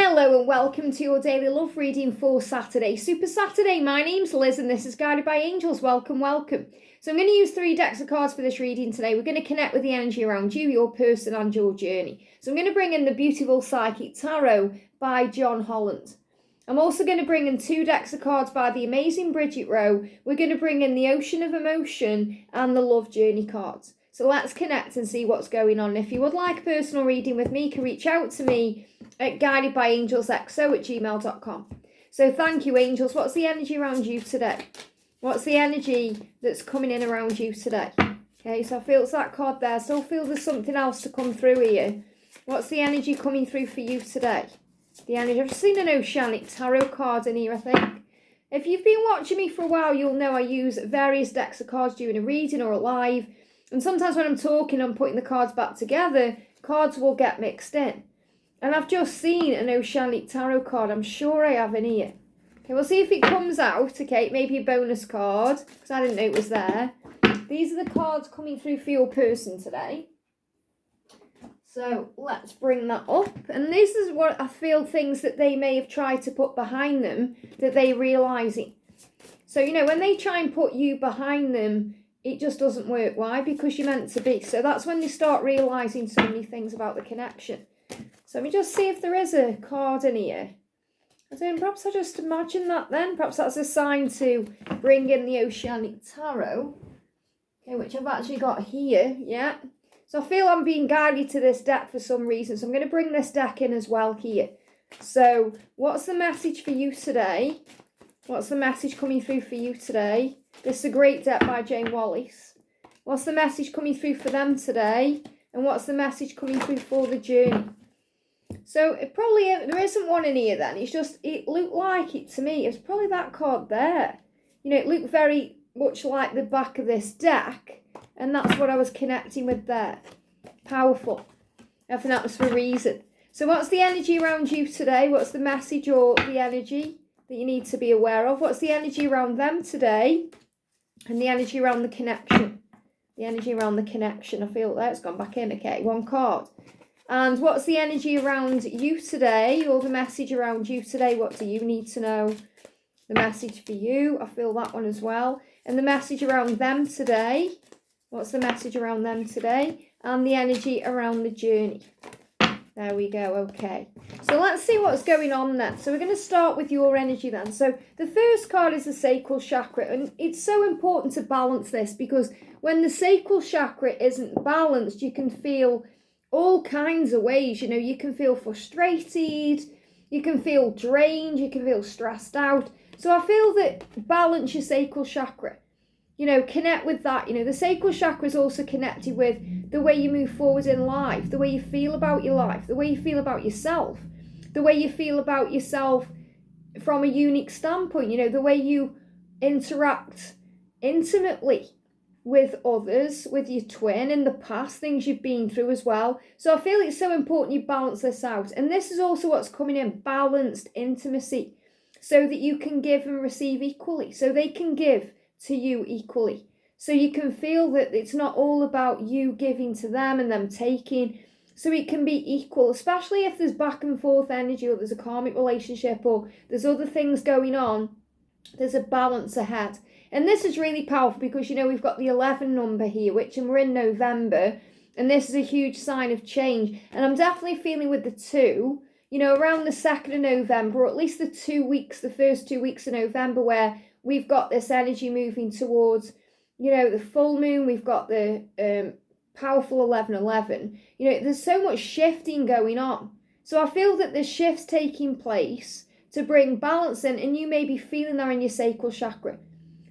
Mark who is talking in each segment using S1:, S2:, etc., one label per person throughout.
S1: Hello and welcome to your daily love reading for Saturday. Super Saturday, my name's Liz and this is Guided by Angels. Welcome. So I'm going to use 3 decks of cards for this reading today. We're going to connect with the energy around you, your person and your journey. So I'm going to bring in the Beautiful Psychic Tarot by Holland. I'm also going to bring in 2 decks of cards by the amazing Bridget. We're going to bring in the Ocean of Emotion and the Love Journey cards. So let's connect and see what's going on. If you would like a personal reading with me, you can reach out to me at guidedbyangelsxo@gmail.com. So thank you, angels. What's the energy around you today? What's the energy that's coming in around you today? Okay, so I feel it's that card there. Still feel there's something else to come through here. What's the energy coming through for you today? The energy. I've seen an Oceanic tarot card in here, I think. If you've been watching me for a while, you'll know I use various decks of cards during a reading or a live. And sometimes when I'm talking, I'm putting the cards back together, cards will get mixed in. And I've just seen an Oceanic tarot card. I'm sure I have in here. Okay, we'll see if it comes out. Okay, maybe a bonus card, because I didn't know it was there. These are the cards coming through for your person today. So let's bring that up. And this is what I feel, things that they may have tried to put behind them that they're realising. So, you know, when they try and put you behind them, it just doesn't work. Why? Because you're meant to be. So that's when they start realising so many things about the connection. So let me just see if there is a card in here. I don't know, perhaps I just imagine that then. Perhaps that's a sign to bring in the Oceanic Tarot. Okay, which I've actually got here. Yeah. So I feel I'm being guided to this deck for some reason. So I'm going to bring this deck in as well here. So what's the message for you today? What's the message coming through for you today? This is a great deck by Jayne Wallace. What's the message coming through for them today? And what's the message coming through for the journey? So it probably, there isn't one in here then. It's just, it looked like it to me. It's probably that card there. You know, it looked very much like the back of this deck. And that's what I was connecting with there. Powerful. I think that was for a reason. So what's the energy around you today? What's the message or the energy that you need to be aware of? What's the energy around them today? And the energy around the connection. The energy around the connection. I feel that it's gone back in. Okay, 1 card. And what's the energy around you today? Or the message around you today? What do you need to know? The message for you. I feel that one as well. And the message around them today. What's the message around them today? And the energy around the journey. There we go. Okay. So let's see what's going on then. So we're going to start with your energy then. So the first card is the Sacral Chakra. And it's so important to balance this because when the Sacral Chakra isn't balanced, you can feel all kinds of ways. You know, you can feel frustrated. You can feel drained. You can feel stressed out. So I feel that balance your Sacral Chakra. You know, connect with that. You know, the Sacral Chakra is also connected with the way you move forward in life, the way you feel about your life, the way you feel about yourself, the way you feel about yourself from a unique standpoint, you know, the way you interact intimately with others, with your twin in the past, things you've been through as well. So I feel it's so important you balance this out. And this is also what's coming in, balanced intimacy, so that you can give and receive equally, so they can give to you equally. So you can feel that it's not all about you giving to them and them taking. So it can be equal, especially if there's back and forth energy or there's a karmic relationship or there's other things going on. There's a balance ahead. And this is really powerful because, you know, we've got the 11 number here, and we're in November. And this is a huge sign of change. And I'm definitely feeling with the 2, you know, around the 2nd of November, or at least the 2 weeks, the first 2 weeks of November, where we've got this energy moving towards, you know, the full moon. We've got the powerful 11:11. You know, there's so much shifting going on. So I feel that there's shifts taking place to bring balance in, and you may be feeling that in your Sacral Chakra.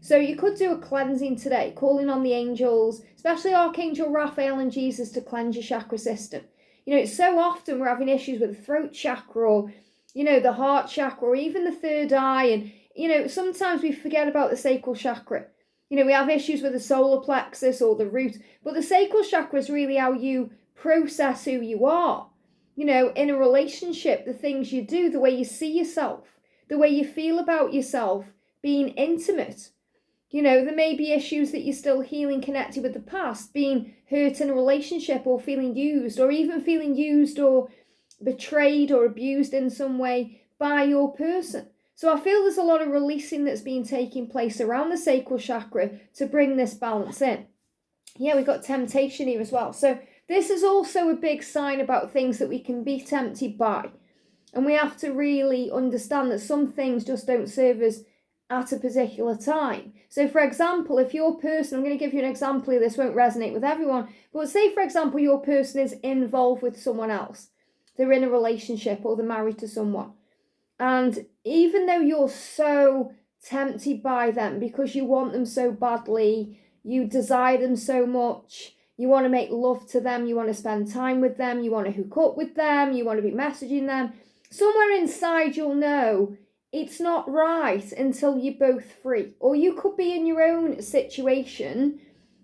S1: So you could do a cleansing today, calling on the angels, especially Archangel Raphael and Jesus, to cleanse your chakra system. You know, it's so often we're having issues with the throat chakra or, you know, the heart chakra or even the third eye. And, you know, sometimes we forget about the Sacral Chakra. You know, we have issues with the solar plexus or the root, but the Sacral Chakra is really how you process who you are. You know, in a relationship, the things you do, the way you see yourself, the way you feel about yourself, being intimate. You know, there may be issues that you're still healing connected with the past, being hurt in a relationship or feeling used or betrayed or abused in some way by your person. So I feel there's a lot of releasing that's been taking place around the sacral chakra to bring this balance in. Yeah, we've got temptation here as well. So this is also a big sign about things that we can be tempted by. And we have to really understand that some things just don't serve us at a particular time. So for example, if your person, I'm going to give you an example here, this won't resonate with everyone, but say for example your person is involved with someone else. They're in a relationship or they're married to someone. And even though you're so tempted by them because you want them so badly, you desire them so much, you want to make love to them, you want to spend time with them, you want to hook up with them, you want to be messaging them, somewhere inside you'll know it's not right until you're both free. Or you could be in your own situation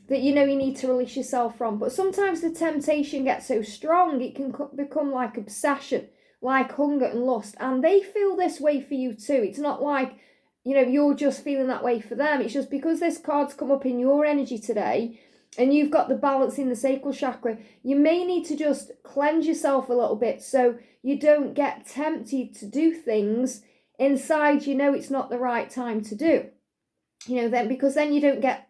S1: that you know you need to release yourself from. But sometimes the temptation gets so strong, it can become like obsession, like hunger and lust. And they feel this way for you too. It's not like, you know, you're just feeling that way for them. It's just because this card's come up in your energy today and you've got the balance in the sacral chakra, you may need to just cleanse yourself a little bit so you don't get tempted to do things inside you know it's not the right time to do. You know, then because then you don't get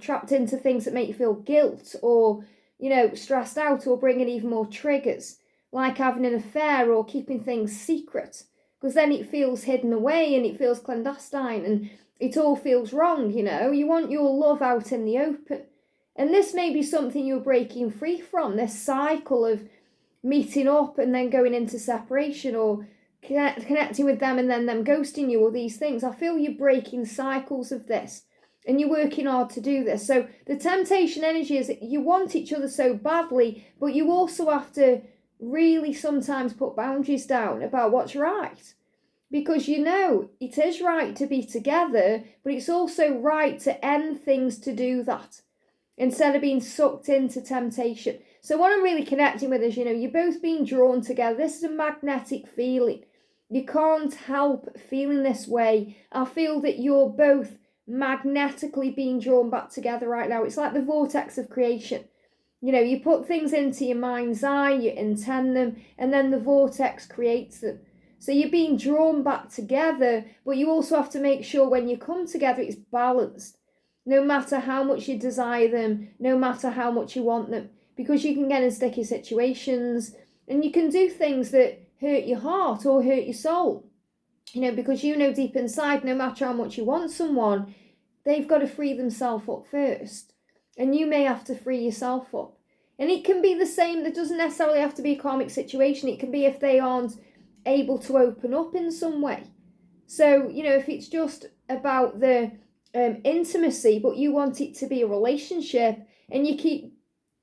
S1: trapped into things that make you feel guilt or, you know, stressed out or bringing even more triggers, like having an affair or keeping things secret, because then it feels hidden away and it feels clandestine and it all feels wrong, you know. You want your love out in the open. And this may be something you're breaking free from, this cycle of meeting up and then going into separation or connecting with them and then them ghosting you or these things. I feel you're breaking cycles of this and you're working hard to do this. So the temptation energy is that you want each other so badly, but you also have to really sometimes put boundaries down about what's right. Because you know it is right to be together, but it's also right to end things to do that instead of being sucked into temptation. So what I'm really connecting with is, you know, you're both being drawn together. This is a magnetic feeling. You can't help feeling this way. I feel that you're both magnetically being drawn back together right now. It's like the vortex of creation. You know, you put things into your mind's eye, you intend them, and then the vortex creates them. So you're being drawn back together, but you also have to make sure when you come together it's balanced. No matter how much you desire them, no matter how much you want them. Because you can get in sticky situations and you can do things that hurt your heart or hurt your soul. You know, because you know deep inside, no matter how much you want someone, they've got to free themselves up first. And you may have to free yourself up. And it can be the same, it doesn't necessarily have to be a karmic situation. It can be if they aren't able to open up in some way. So, you know, if it's just about the intimacy, but you want it to be a relationship and you keep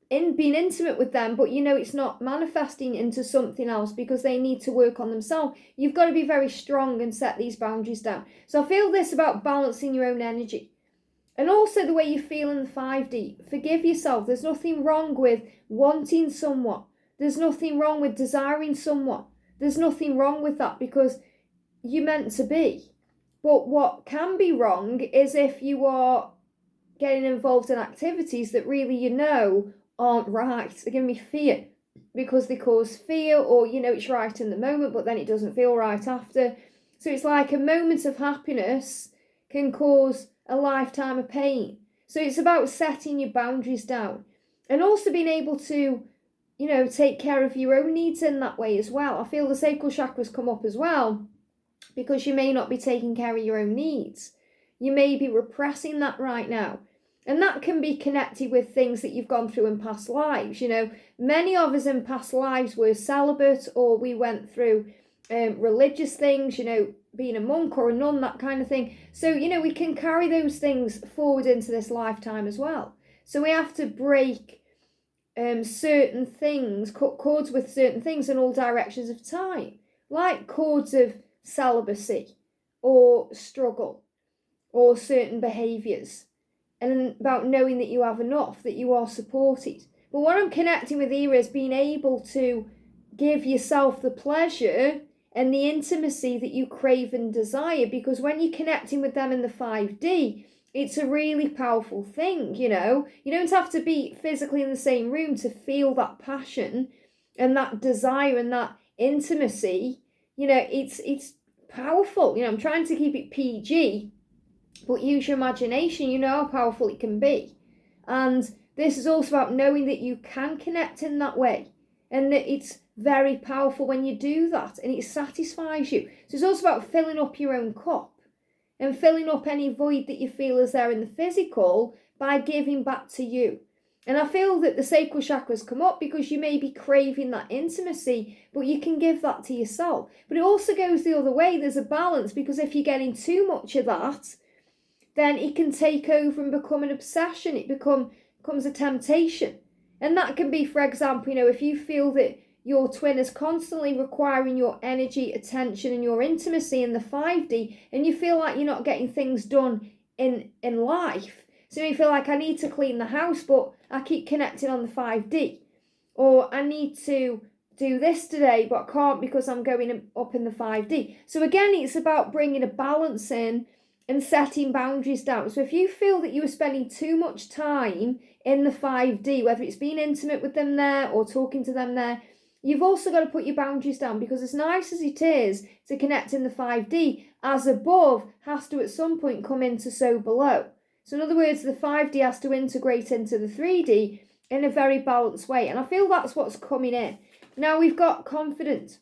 S1: being intimate with them, but you know it's not manifesting into something else because they need to work on themselves, you've got to be very strong and set these boundaries down. So I feel this about balancing your own energy. And also the way you feel in the 5D. Forgive yourself. There's nothing wrong with wanting someone. There's nothing wrong with desiring someone. There's nothing wrong with that because you're meant to be. But what can be wrong is if you are getting involved in activities that really you know aren't right. They're giving me fear because they cause fear, or you know it's right in the moment but then it doesn't feel right after. So it's like a moment of happiness can cause a lifetime of pain. So it's about setting your boundaries down and also being able to, you know, take care of your own needs in that way as well. I feel the sacral chakras come up as well because you may not be taking care of your own needs. You may be repressing that right now. And that can be connected with things that you've gone through in past lives. You know, many of us in past lives were celibate, or we went through religious things, you know, being a monk or a nun, that kind of thing. So, you know, we can carry those things forward into this lifetime as well. So we have to break certain things, cut cords with certain things in all directions of time. Like cords of celibacy or struggle or certain behaviours. And about knowing that you have enough, that you are supported. But what I'm connecting with here is being able to give yourself the pleasure and the intimacy that you crave and desire. Because when you're connecting with them in the 5D, it's a really powerful thing, you know. You don't have to be physically in the same room to feel that passion. and that desire and that intimacy, you know, it's powerful. You know, I'm trying to keep it PG, but use your imagination. You know how powerful it can be. And this is also about knowing that you can connect in that way, and that it's very powerful when you do that, and it satisfies you. So it's also about filling up your own cup and filling up any void that you feel is there in the physical by giving back to you. And I feel that the sacral chakras come up because you may be craving that intimacy, but you can give that to yourself. But it also goes the other way. There's a balance, because if you're getting too much of that, then it can take over and become an obsession. It becomes a temptation. And that can be, for example, you know, if you feel that your twin is constantly requiring your energy, attention, and your intimacy in the 5D, and you feel like you're not getting things done in life. So you feel like, I need to clean the house, but I keep connecting on the 5D. Or I need to do this today, but I can't because I'm going up in the 5D. So again, it's about bringing a balance in and setting boundaries down. So if you feel that you are spending too much time in the 5D, whether it's being intimate with them there or talking to them there, you've also got to put your boundaries down, because as nice as it is to connect in the 5D, as above has to at some point come into so below. So in other words, the 5D has to integrate into the 3D in a very balanced way. And I feel that's what's coming in. Now we've got confidence.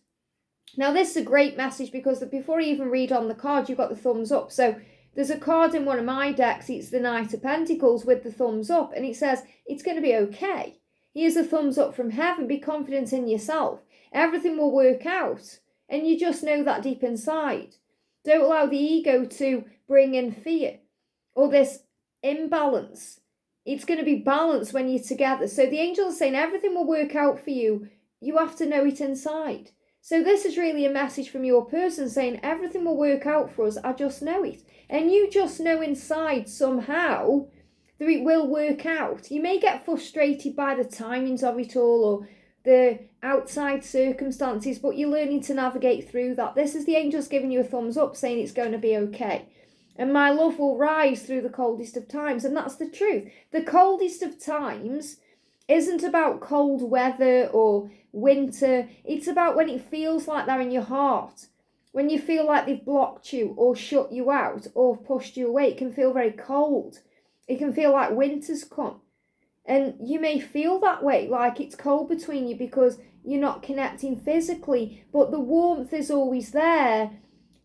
S1: Now this is a great message, because before I even read on the card, you've got the thumbs up. So there's a card in one of my decks, it's the Knight of Pentacles with the thumbs up. And it says, it's going to be okay. Here's a thumbs up from heaven. Be confident in yourself. Everything will work out. And you just know that deep inside. Don't allow the ego to bring in fear or this imbalance. It's going to be balanced when you're together. So the angels are saying everything will work out for you. You have to know it inside. So this is really a message from your person saying everything will work out for us. I just know it. And you just know inside somehow that it will work out. You may get frustrated by the timings of it all or the outside circumstances, but you're learning to navigate through that. This is the angels giving you a thumbs up saying it's going to be okay. And my love will rise through the coldest of times. And that's the truth. The coldest of times isn't about cold weather or winter. It's about when it feels like they're in your heart. When you feel like they've blocked you or shut you out or pushed you away. It can feel very cold. It can feel like winter's come. And you may feel that way, like it's cold between you because you're not connecting physically. But the warmth is always there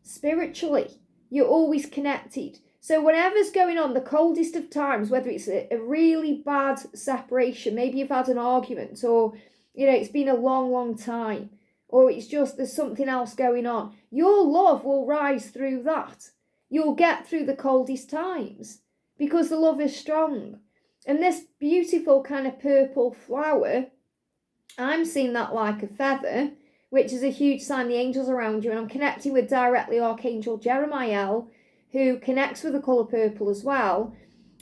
S1: spiritually. You're always connected. So whatever's going on, the coldest of times, whether it's a really bad separation, maybe you've had an argument, or you know it's been a long time, or it's just there's something else going on, your love will rise through that. You'll get through the coldest times because the love is strong. And this beautiful kind of purple flower, I'm seeing that like a feather, which is a huge sign the angels around you. And I'm connecting with directly Archangel Jeremiah, who connects with the colour purple as well.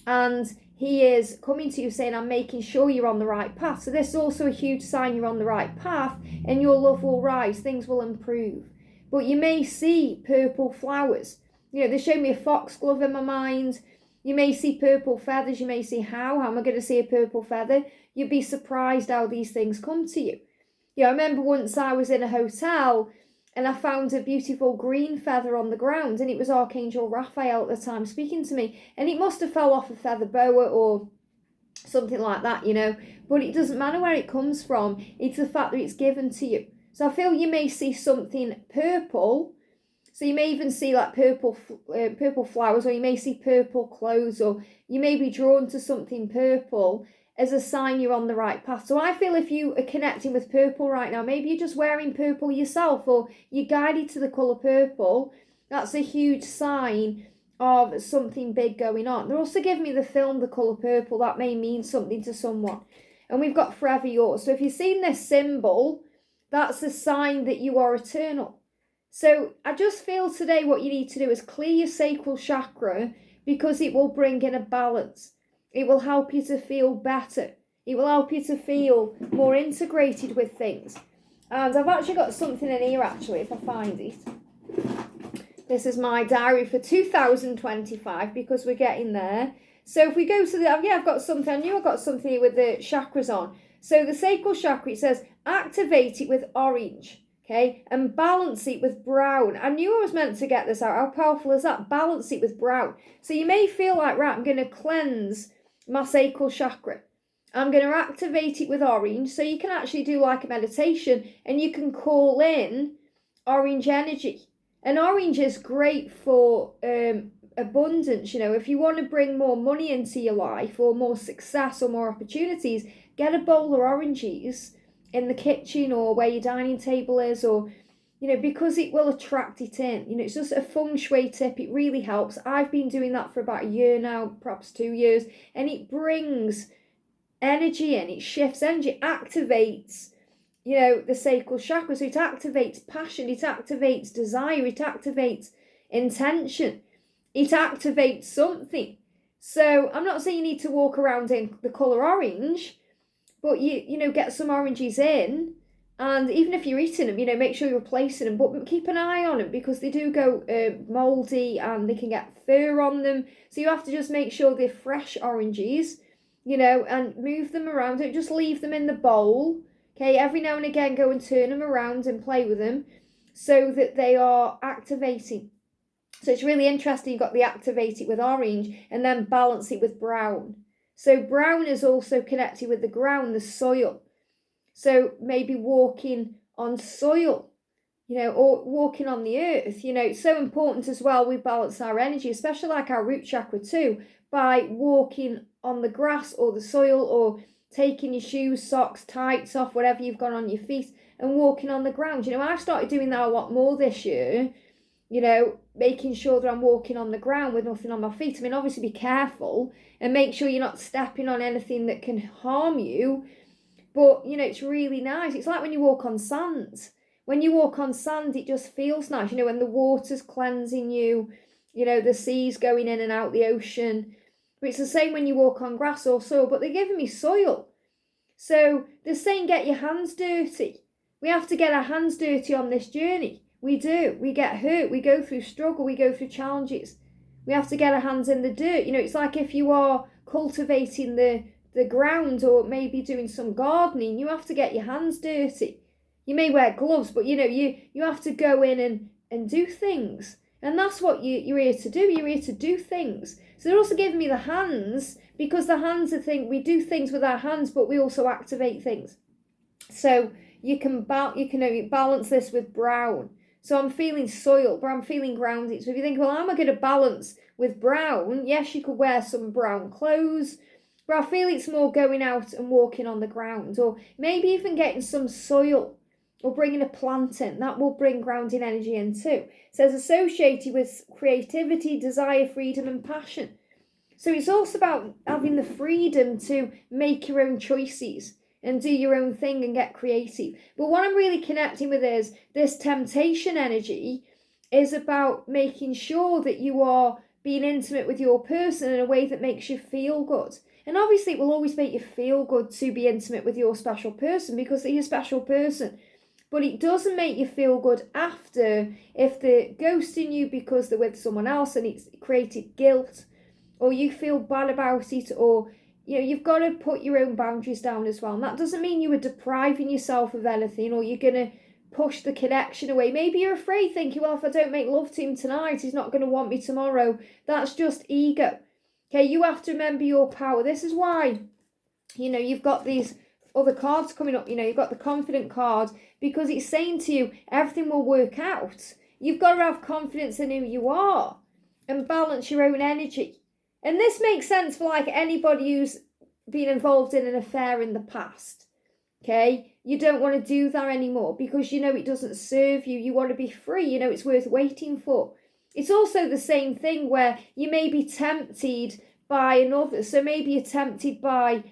S1: And he is coming to you saying, I'm making sure you're on the right path. So this is also a huge sign you're on the right path and your love will rise, things will improve. But you may see purple flowers. You know, they show me a foxglove in my mind. You may see purple feathers. You may see, how am I going to see a purple feather? You'd be surprised how these things come to you. Yeah, I remember once I was in a hotel and I found a beautiful green feather on the ground, and it was Archangel Raphael at the time speaking to me, and it must have fell off a feather boa or something like that, you know, but it doesn't matter where it comes from, it's the fact that it's given to you. So I feel you may see something purple, so you may even see like purple flowers, or you may see purple clothes, or you may be drawn to something purple as a sign you're on the right path. So I feel if you are connecting with purple right now, maybe you're just wearing purple yourself, or you're guided to the colour purple, that's a huge sign of something big going on. They're also giving me the film The Colour Purple. That may mean something to someone. And we've got Forever Yours. So if you've seen this symbol, that's a sign that you are eternal. So I just feel today what you need to do is clear your sacral chakra, because it will bring in a balance. It will help you to feel better. It will help you to feel more integrated with things. And I've actually got something in here, actually, if I find it. This is my diary for 2025, because we're getting there. So if we go to the... Yeah, I've got something. I knew I got something here with the chakras on. So the sacral chakra, it says, activate it with orange. Okay, and balance it with brown. I knew I was meant to get this out. How powerful is that? Balance it with brown. So you may feel like, right, I'm going to cleanse my sacral chakra. I'm going to activate it with orange. So you can actually do like a meditation and you can call in orange energy. And orange is great for abundance. You know, if you want to bring more money into your life or more success or more opportunities, get a bowl of oranges in the kitchen or where your dining table is, or, you know, because it will attract it in. You know, it's just a feng shui tip. It really helps. I've been doing that for about a year now, perhaps 2 years, and it brings energy in, it shifts energy, it activates, you know, the sacral chakra. So it activates passion, it activates desire, it activates intention, it activates something. So I'm not saying you need to walk around in the colour orange, but you know, get some oranges in, and even if you're eating them, you know, make sure you're replacing them, but keep an eye on them because they do go mouldy and they can get fur on them. So you have to just make sure they're fresh oranges, you know, and move them around. Don't just leave them in the bowl. Okay, every now and again go and turn them around and play with them so that they are activating. So it's really interesting. You've got the activate it with orange and then balance it with brown. So brown is also connected with the ground, the soil. So maybe walking on soil, you know, or walking on the earth. You know, it's so important as well. We balance our energy, especially like our root chakra too, by walking on the grass or the soil, or taking your shoes, socks, tights off, whatever you've got on your feet, and walking on the ground. You know, I've started doing that a lot more this year, you know, making sure that I'm walking on the ground with nothing on my feet. I mean, obviously be careful and make sure you're not stepping on anything that can harm you. But, you know, it's really nice. It's like when you walk on sand. When you walk on sand, it just feels nice. You know, when the water's cleansing you, you know, the sea's going in and out the ocean. But it's the same when you walk on grass or soil, but they're giving me soil. So they're saying get your hands dirty. We have to get our hands dirty on this journey. We do. We get hurt. We go through struggle. We go through challenges. We have to get our hands in the dirt. You know, it's like if you are cultivating the ground or maybe doing some gardening, you have to get your hands dirty. You may wear gloves, but, you know, you have to go in and do things. And that's what you're here to do. You're here to do things. So they're also giving me the hands, because the hands are we do things with our hands, but we also activate things. So you can balance this with brown. So I'm feeling soil, but I'm feeling grounded. So if you think, well, how am I going to balance with brown? Yes, you could wear some brown clothes, but I feel it's more going out and walking on the ground, or maybe even getting some soil or bringing a plant in. That will bring grounding energy in too. It says associated with creativity, desire, freedom and passion. So it's also about having the freedom to make your own choices and do your own thing and get creative. But what I'm really connecting with is this temptation energy is about making sure that you are being intimate with your person in a way that makes you feel good. And obviously it will always make you feel good to be intimate with your special person because they're your special person. But it doesn't make you feel good after if they're ghosting you because they're with someone else and it's created guilt, or you feel bad about it, or, you know, you've got to put your own boundaries down as well. And that doesn't mean you are depriving yourself of anything, or you're going to push the connection away. Maybe you're afraid, thinking, well, if I don't make love to him tonight, he's not going to want me tomorrow. That's just ego. Okay, you have to remember your power. This is why, you know, you've got these other cards coming up. You know, you've got the confident card, because it's saying to you, everything will work out. You've got to have confidence in who you are and balance your own energy. And this makes sense for like anybody who's been involved in an affair in the past. Okay, you don't want to do that anymore because you know it doesn't serve you. You want to be free. You know it's worth waiting for. It's also the same thing where you may be tempted by another. So maybe you're tempted by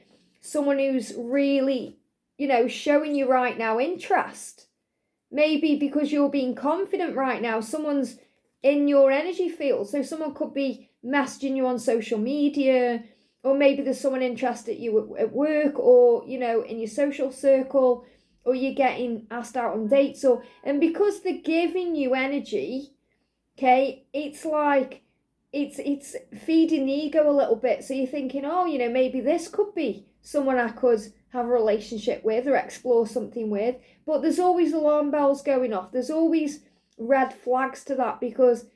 S1: someone who's really, you know, showing you right now interest. Maybe because you're being confident right now, someone's in your energy field. So someone could be messaging you on social media, or maybe there's someone interested in you at work, or, you know, in your social circle, or you're getting asked out on dates, and because they're giving you energy, okay, it's like it's feeding the ego a little bit. So you're thinking, oh, you know, maybe this could be someone I could have a relationship with or explore something with. But there's always alarm bells going off. There's always red flags to that, because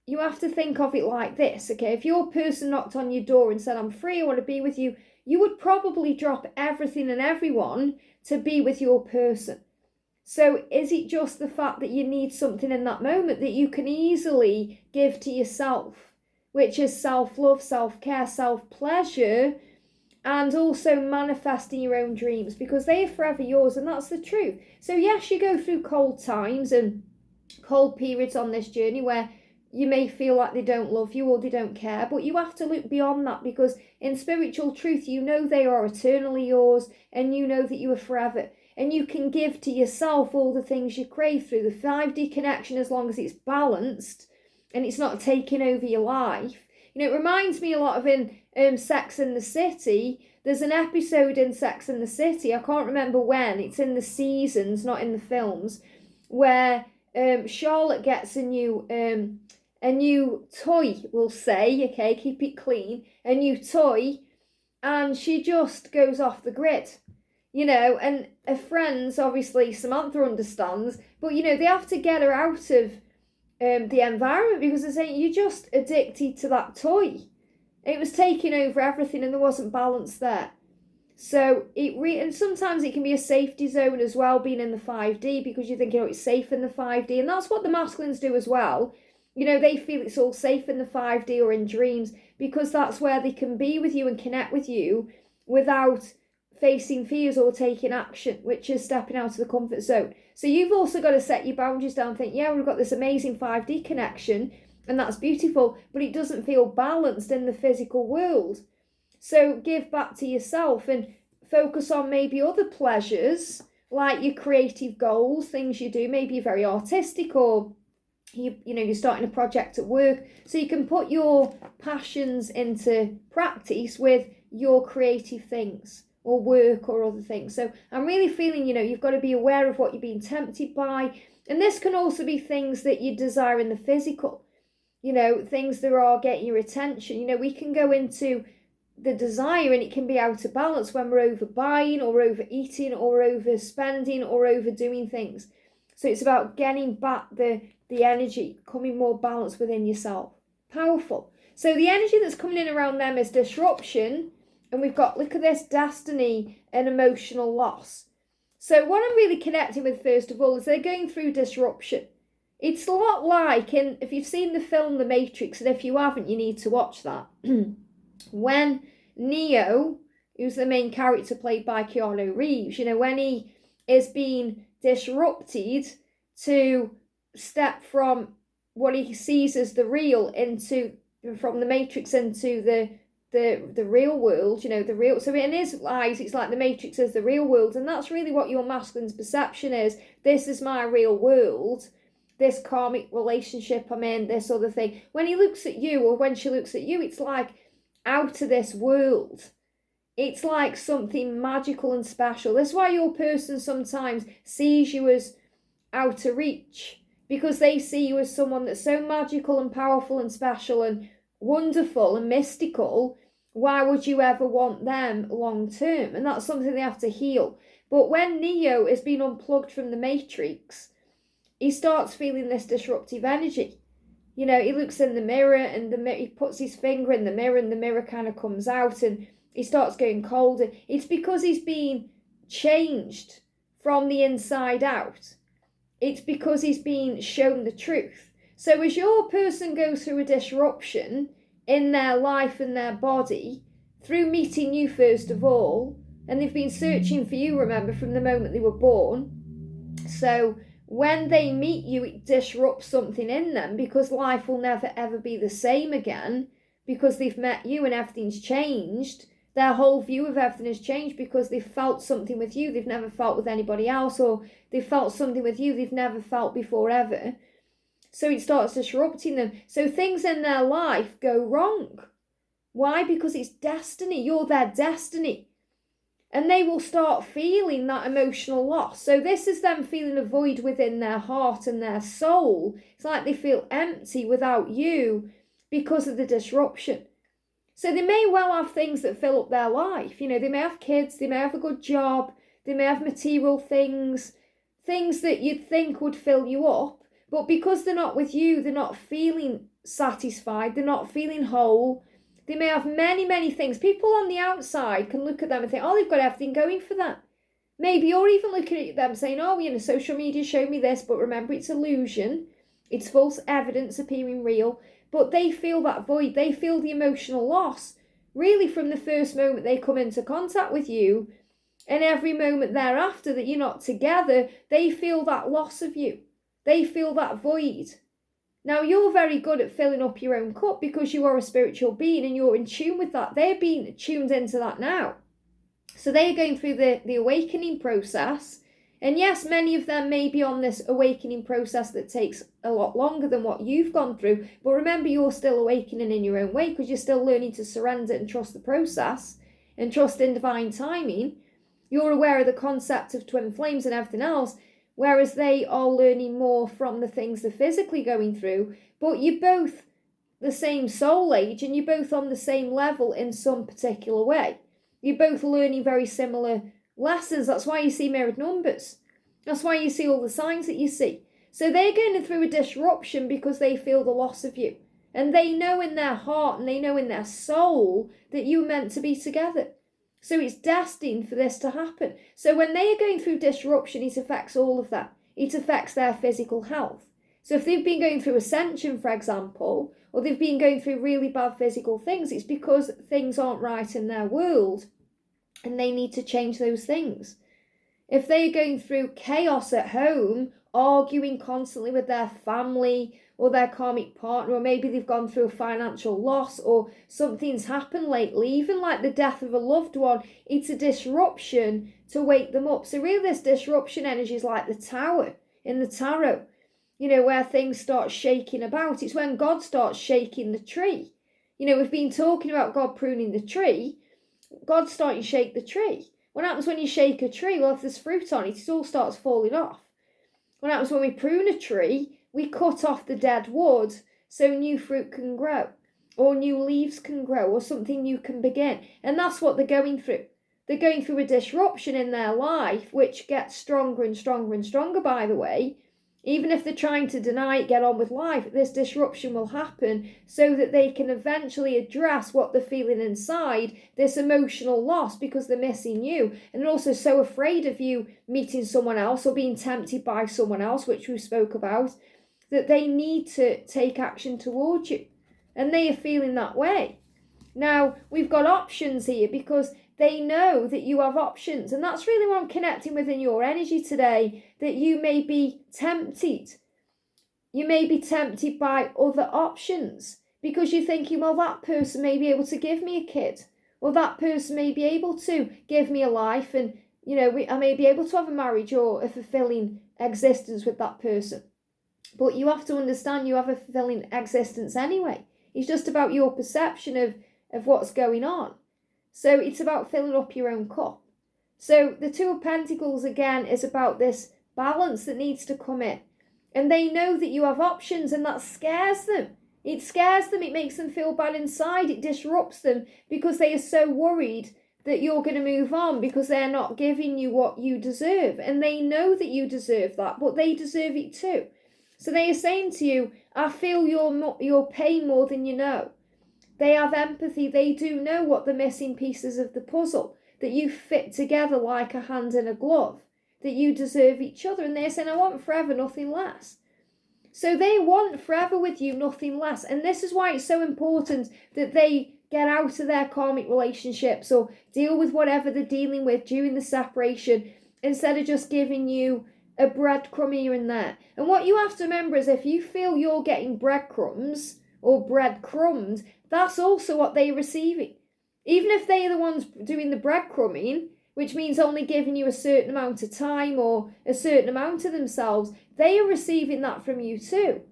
S1: you have to think of it like this, okay? If your person knocked on your door and said, I'm free, I want to be with you, you would probably drop everything and everyone to be with your person. So is it just the fact that you need something in that moment that you can easily give to yourself, which is self-love, self-care, self-pleasure, and also manifesting your own dreams, because they are forever yours, and that's the truth. So yes, you go through cold times and cold periods on this journey where you may feel like they don't love you or they don't care, but you have to look beyond that, because in spiritual truth, you know they are eternally yours, and you know that you are forever, and you can give to yourself all the things you crave through the 5D connection, as long as it's balanced and it's not taking over your life. You know, it reminds me a lot of in Sex and the City. There's an episode in Sex and the City, I can't remember when, it's in the seasons, not in the films, where Charlotte gets a new toy, we'll say, okay, keep it clean, a new toy, and she just goes off the grid, you know, and her friends, obviously Samantha understands, but you know, they have to get her out of the environment, because they're saying, you're just addicted to that toy. It was taking over everything and there wasn't balance there. So and sometimes it can be a safety zone as well, being in the 5D, because you're thinking, oh, it's safe in the 5D, and that's what the masculines do as well. You know, they feel it's all safe in the 5D or in dreams, because that's where they can be with you and connect with you without facing fears or taking action, which is stepping out of the comfort zone. So you've also got to set your boundaries down and think, yeah, we've got this amazing 5D connection, and that's beautiful, but it doesn't feel balanced in the physical world. So give back to yourself and focus on maybe other pleasures, like your creative goals, things you do. Maybe you're very artistic, or you're starting a project at work, so you can put your passions into practice with your creative things or work or other things. So I'm really feeling, you've got to be aware of what you're being tempted by, and this can also be things that you desire in the physical, things that are getting your attention. We can go into the desire and it can be out of balance when we're overbuying or overeating or overspending or overdoing things. So it's about getting back the energy, becoming more balanced within yourself. Powerful. So the energy that's coming in around them is disruption. And we've got, look at this, destiny and emotional loss. So what I'm really connecting with, first of all, is they're going through disruption. It's a lot like, if you've seen the film The Matrix, and if you haven't, you need to watch that. When Neo, who's the main character played by Keanu Reeves, when he is being disrupted to step from what he sees as the real from the Matrix into the real world, the real. So in his eyes, it's like the Matrix is the real world, and that's really what your masculine's perception is. This is my real world, this karmic relationship I'm in, this other thing. When he looks at you, or when she looks at you, it's like out of this world. It's like something magical and special. That's why your person sometimes sees you as out of reach, because they see you as someone that's so magical and powerful and special and wonderful and mystical. Why would you ever want them long term? And that's something they have to heal. But when Neo is being unplugged from the Matrix, he starts feeling this disruptive energy. He looks in the mirror, and he puts his finger in the mirror, and the mirror kind of comes out, and he starts going colder. It's because he's being changed from the inside out. It's because he's being shown the truth. So as your person goes through a disruption in their life and their body, through meeting you first of all, and they've been searching for you, remember, from the moment they were born. So when they meet you, it disrupts something in them, because life will never ever be the same again, because they've met you and everything's changed. Their whole view of everything has changed because they've felt something with you they've never felt with anybody else, or they've felt something with you they've never felt before ever. So it starts disrupting them. So things in their life go wrong. Why? Because it's destiny. You're their destiny. And they will start feeling that emotional loss. So this is them feeling a void within their heart and their soul. It's like they feel empty without you because of the disruption. So they may well have things that fill up their life. You know, they may have kids, they may have a good job, they may have material things, things that you'd think would fill you up. But because they're not with you, they're not feeling satisfied, they're not feeling whole. They may have many, many things. People on the outside can look at them and think, oh, they've got everything going for them. Maybe you're even looking at them saying, oh, you know, social media showed me this, but remember, it's illusion. It's false evidence appearing real. But they feel that void. They feel the emotional loss, really, from the first moment they come into contact with you. And every moment thereafter that you're not together, they feel that loss of you. They feel that void. Now, you're very good at filling up your own cup because you are a spiritual being and you're in tune with that. They're being tuned into that now. So they're going through the awakening process. And yes, many of them may be on this awakening process that takes a lot longer than what you've gone through. But remember, you're still awakening in your own way because you're still learning to surrender and trust the process and trust in divine timing. You're aware of the concept of twin flames and everything else, whereas they are learning more from the things they're physically going through. But you're both the same soul age and you're both on the same level in some particular way. You're both learning very similar lessons. That's why you see mirrored numbers. That's why you see all the signs that you see. So they're going through a disruption because they feel the loss of you. And they know in their heart and they know in their soul that you're meant to be together. So it's destined for this to happen. So when they are going through disruption, it affects all of that. It affects their physical health. So if they've been going through ascension, for example, or they've been going through really bad physical things, it's because things aren't right in their world and they need to change those things. If they're going through chaos at home, arguing constantly with their family or their karmic partner, or maybe they've gone through a financial loss or something's happened lately, even like the death of a loved one, it's a disruption to wake them up. So really this disruption energy is like the tower in the tarot, you know, where things start shaking about. It's when God starts shaking the tree. You know, we've been talking about God pruning the tree. God's starting to shake the tree. What happens when you shake a tree? Well, if there's fruit on it, it all starts falling off. What happens when we prune a tree? We cut off the dead wood so new fruit can grow, or new leaves can grow, or something new can begin. And that's what they're going through. They're going through a disruption in their life, which gets stronger and stronger and stronger, by the way. Even if they're trying to deny it, get on with life, this disruption will happen so that they can eventually address what they're feeling inside, this emotional loss, because they're missing you. And they're also so afraid of you meeting someone else or being tempted by someone else, which we spoke about, that they need to take action towards you. And they are feeling that way. Now, we've got options here because they know that you have options. And that's really what I'm connecting with in your energy today, that you may be tempted. You may be tempted by other options because you're thinking, well, that person may be able to give me a kid, or that person may be able to give me a life, and, you know, I may be able to have a marriage or a fulfilling existence with that person. But you have to understand you have a fulfilling existence anyway. It's just about your perception of what's going on. So it's about filling up your own cup. So the Two of Pentacles, again, is about this balance that needs to come in. And they know that you have options, and that scares them. It scares them. It makes them feel bad inside. It disrupts them because they are so worried that you're going to move on because they're not giving you what you deserve. And they know that you deserve that, but they deserve it too. So they are saying to you, I feel your pain more than you know. They have empathy. They do know what the missing pieces of the puzzle, that you fit together like a hand in a glove, that you deserve each other. And they're saying, I want forever, nothing less. So they want forever with you, nothing less. And this is why it's so important that they get out of their karmic relationships or deal with whatever they're dealing with during the separation, instead of just giving you a breadcrumb here and there. And what you have to remember is, if you feel you're getting breadcrumbs or breadcrumbed, that's also what they're receiving. Even if they are the ones doing the breadcrumbing, which means only giving you a certain amount of time or a certain amount of themselves, they are receiving that from you too,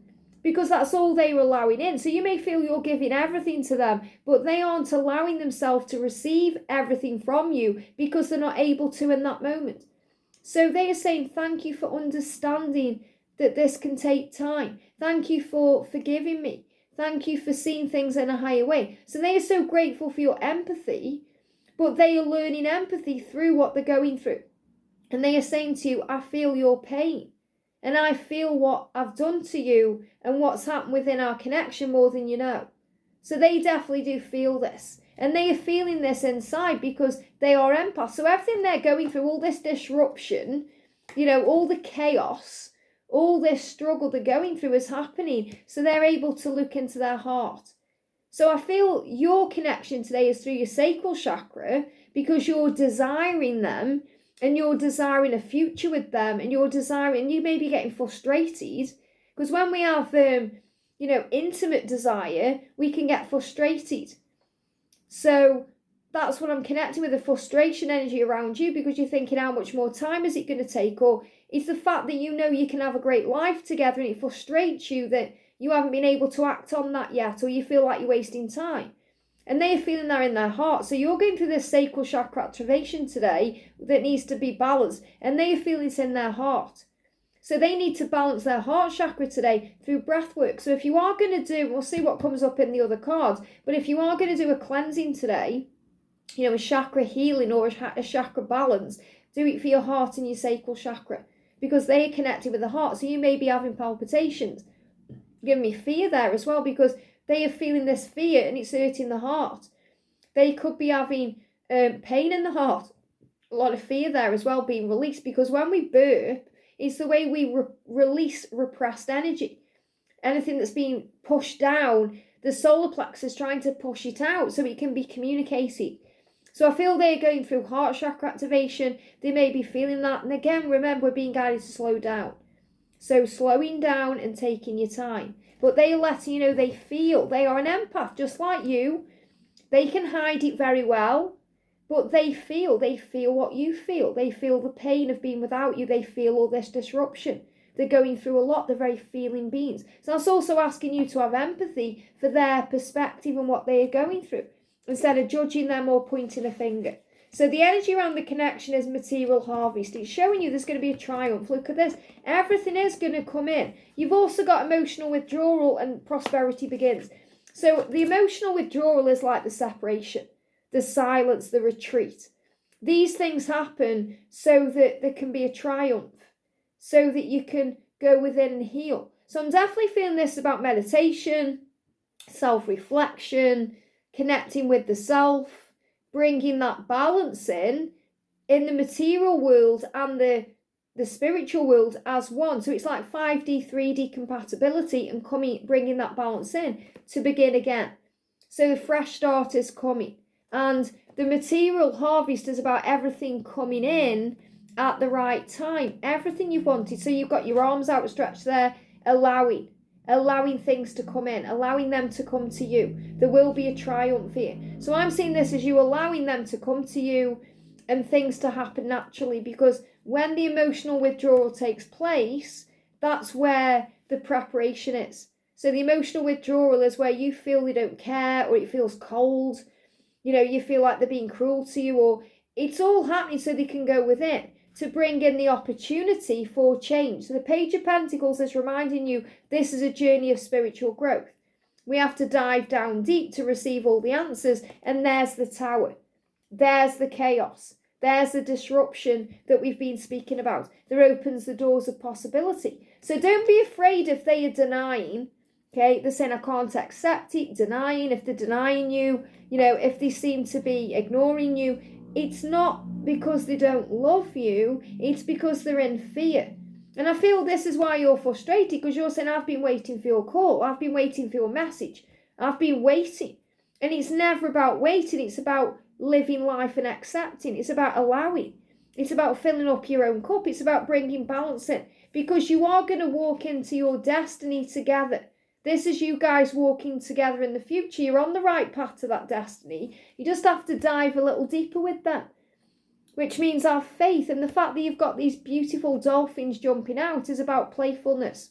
S1: because that's all they are allowing in. So you may feel you're giving everything to them, but they aren't allowing themselves to receive everything from you because they're not able to in that moment. So they are saying, thank you for understanding that this can take time. Thank you for forgiving me. Thank you for seeing things in a higher way. So they are so grateful for your empathy, but they are learning empathy through what they're going through. And they are saying to you, I feel your pain. And I feel what I've done to you and what's happened within our connection more than you know. So they definitely do feel this. And they are feeling this inside because they are empaths. So everything they're going through, all this disruption, all the chaos, all this struggle they're going through is happening. So they're able to look into their heart. So I feel your connection today is through your sacral chakra because you're desiring them and you're desiring a future with them and you may be getting frustrated because when we have, intimate desire, we can get frustrated. So that's what I'm connecting with, the frustration energy around you because you're thinking how much more time is it going to take, or it's the fact that you can have a great life together and it frustrates you that you haven't been able to act on that yet, or you feel like you're wasting time. And they are feeling that in their heart. So you're going through this sacral chakra activation today that needs to be balanced, and they are feeling it in their heart. So they need to balance their heart chakra today through breath work. So if you are going to do, we'll see what comes up in the other cards, but if you are going to do a cleansing today, a chakra healing or a chakra balance, do it for your heart and your sacral chakra because they are connected with the heart. So you may be having palpitations. Give me fear there as well because they are feeling this fear and it's hurting the heart. They could be having pain in the heart. A lot of fear there as well being released because when we burp, it's the way we release repressed energy. Anything that's being pushed down, the solar plexus trying to push it out so it can be communicated. So I feel they're going through heart chakra activation. They may be feeling that. And again, remember, we're being guided to slow down. So slowing down and taking your time. But they are letting you know they feel. They are an empath, just like you. They can hide it very well. But they feel what you feel. They feel the pain of being without you. They feel all this disruption. They're going through a lot. They're very feeling beings. So that's also asking you to have empathy for their perspective and what they are going through, instead of judging them or pointing a finger. So the energy around the connection is material harvest. It's showing you there's going to be a triumph. Look at this. Everything is going to come in. You've also got emotional withdrawal and prosperity begins. So the emotional withdrawal is like the separation, the silence, the retreat. These things happen so that there can be a triumph, so that you can go within and heal. So I'm definitely feeling this about meditation, self-reflection, connecting with the self, bringing that balance in the material world and the spiritual world as one. So it's like 5D, 3D compatibility and bringing that balance in to begin again. So the fresh start is coming. And the material harvest is about everything coming in at the right time. Everything you've wanted. So you've got your arms outstretched there, allowing things to come in, allowing them to come to you. There will be a triumph here. So I'm seeing this as you allowing them to come to you and things to happen naturally, because when the emotional withdrawal takes place, that's where the preparation is. So the emotional withdrawal is where you feel they don't care, or it feels cold, you feel like they're being cruel to you, or it's all happening so they can go within to bring in the opportunity for change. So the Page of Pentacles is reminding you this is a journey of spiritual growth. We have to dive down deep to receive all the answers. And there's the Tower. There's the chaos. There's the disruption that we've been speaking about. That opens the doors of possibility. So don't be afraid if they are denying. Okay, they're saying I can't accept it, denying. If they're denying you, if they seem to be ignoring you, it's not because they don't love you, it's because they're in fear. And I feel this is why you're frustrated, because you're saying, I've been waiting for your call, I've been waiting for your message, I've been waiting. And it's never about waiting, it's about living life and accepting, it's about allowing, it's about filling up your own cup, it's about bringing balance in, because you are going to walk into your destiny together. This is you guys walking together in the future. You're on the right path to that destiny. You just have to dive a little deeper with them, which means have faith. And the fact that you've got these beautiful dolphins jumping out is about playfulness,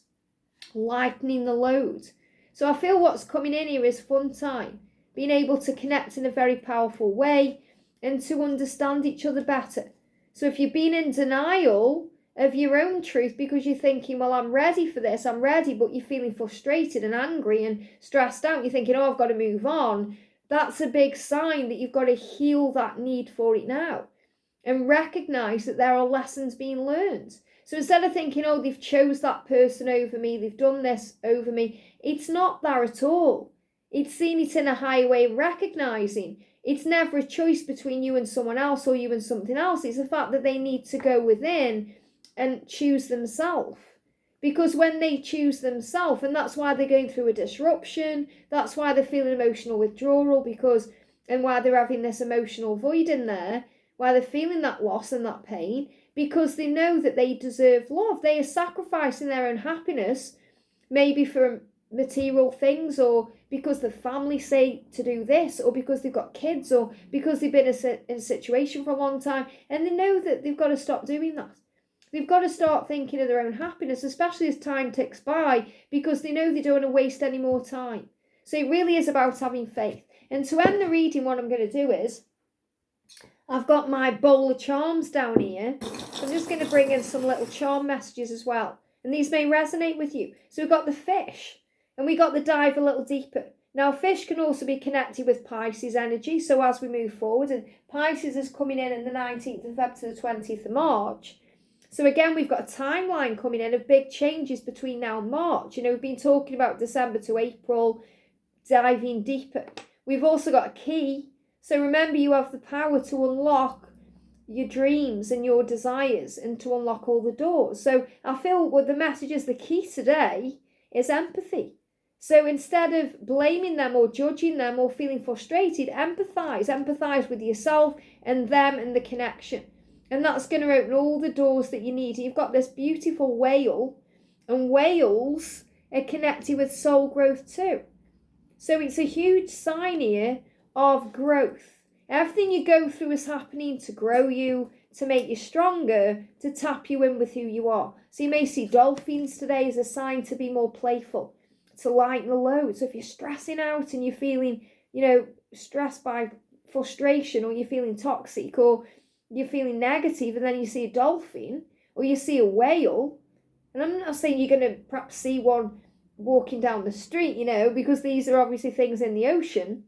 S1: lightening the load. So I feel what's coming in here is fun time, being able to connect in a very powerful way and to understand each other better. So if you've been in denial of your own truth because you're thinking, well, I'm ready for this, I'm ready, but you're feeling frustrated and angry and stressed out. You're thinking, oh, I've got to move on. That's a big sign that you've got to heal that need for it now and recognize that there are lessons being learned. So instead of thinking, oh, they've chose that person over me, they've done this over me, it's not that at all. It's seeing it in a higher way, recognizing it's never a choice between you and someone else or you and something else. It's the fact that they need to go within and choose themselves. Because when they choose themselves, and that's why they're going through a disruption, that's why they're feeling emotional withdrawal, and why they're having this emotional void in there, why they're feeling that loss and that pain, because they know that they deserve love. They are sacrificing their own happiness, maybe for material things, or because the family say to do this, or because they've got kids, or because they've been in a situation for a long time, and they know that they've got to stop doing that. They've got to start thinking of their own happiness, especially as time ticks by, because they know they don't want to waste any more time. So it really is about having faith. And to end the reading, what I'm going to do is, I've got my bowl of charms down here. I'm just going to bring in some little charm messages as well. And these may resonate with you. So we've got the fish, and we got the dive a little deeper. Now, fish can also be connected with Pisces energy. So as we move forward, and Pisces is coming in the 19th of February to the 20th of March. So again, we've got a timeline coming in of big changes between now and March. You know, we've been talking about December to April, diving deeper. We've also got a key. So remember, you have the power to unlock your dreams and your desires and to unlock all the doors. So I feel what the message is, the key today is empathy. So instead of blaming them or judging them or feeling frustrated, empathize with yourself and them and the connection. And that's going to open all the doors that you need. You've got this beautiful whale, and whales are connected with soul growth too. So it's a huge sign here of growth. Everything you go through is happening to grow you, to make you stronger, to tap you in with who you are. So you may see dolphins today as a sign to be more playful, to lighten the load. So if you're stressing out and you're feeling, stressed by frustration, or you're feeling toxic, or you're feeling negative, and then you see a dolphin or you see a whale, and I'm not saying you're going to perhaps see one walking down the street, because these are obviously things in the ocean,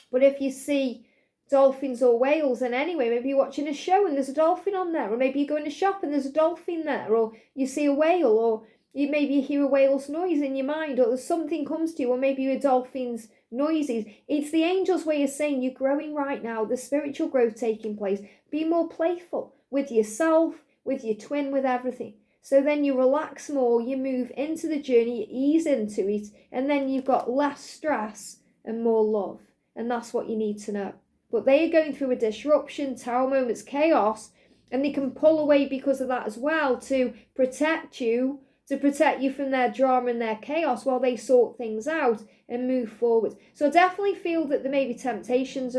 S1: but if you see dolphins or whales, and anyway, maybe you're watching a show and there's a dolphin on there, or maybe you go in a shop and there's a dolphin there, or you see a whale, or maybe you hear a whale's noise in your mind, or something comes to you, or maybe a dolphin's noises. It's the angel's way of saying you're growing right now, the spiritual growth taking place. Be more playful with yourself, with your twin, with everything. So then you relax more, you move into the journey, you ease into it, and then you've got less stress and more love. And that's what you need to know. But they are going through a disruption, tower moments, chaos, and they can pull away because of that as well, to protect you from their drama and their chaos while they sort things out and move forward. So I definitely feel that there may be temptations,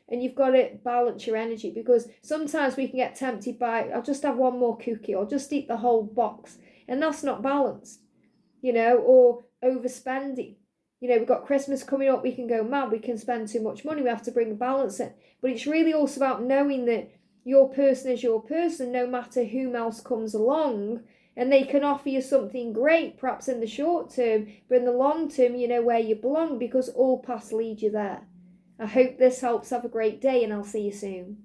S1: and you've got to balance your energy, because sometimes we can get tempted by, I'll just have one more cookie, or just eat the whole box, and that's not balanced, or overspending. We've got Christmas coming up, we can go mad, we can spend too much money, we have to bring balance in. But it's really also about knowing that your person is your person, no matter whom else comes along, and they can offer you something great, perhaps in the short term, but in the long term, you know where you belong, because all paths lead you there. I hope this helps. Have a great day, and I'll see you soon.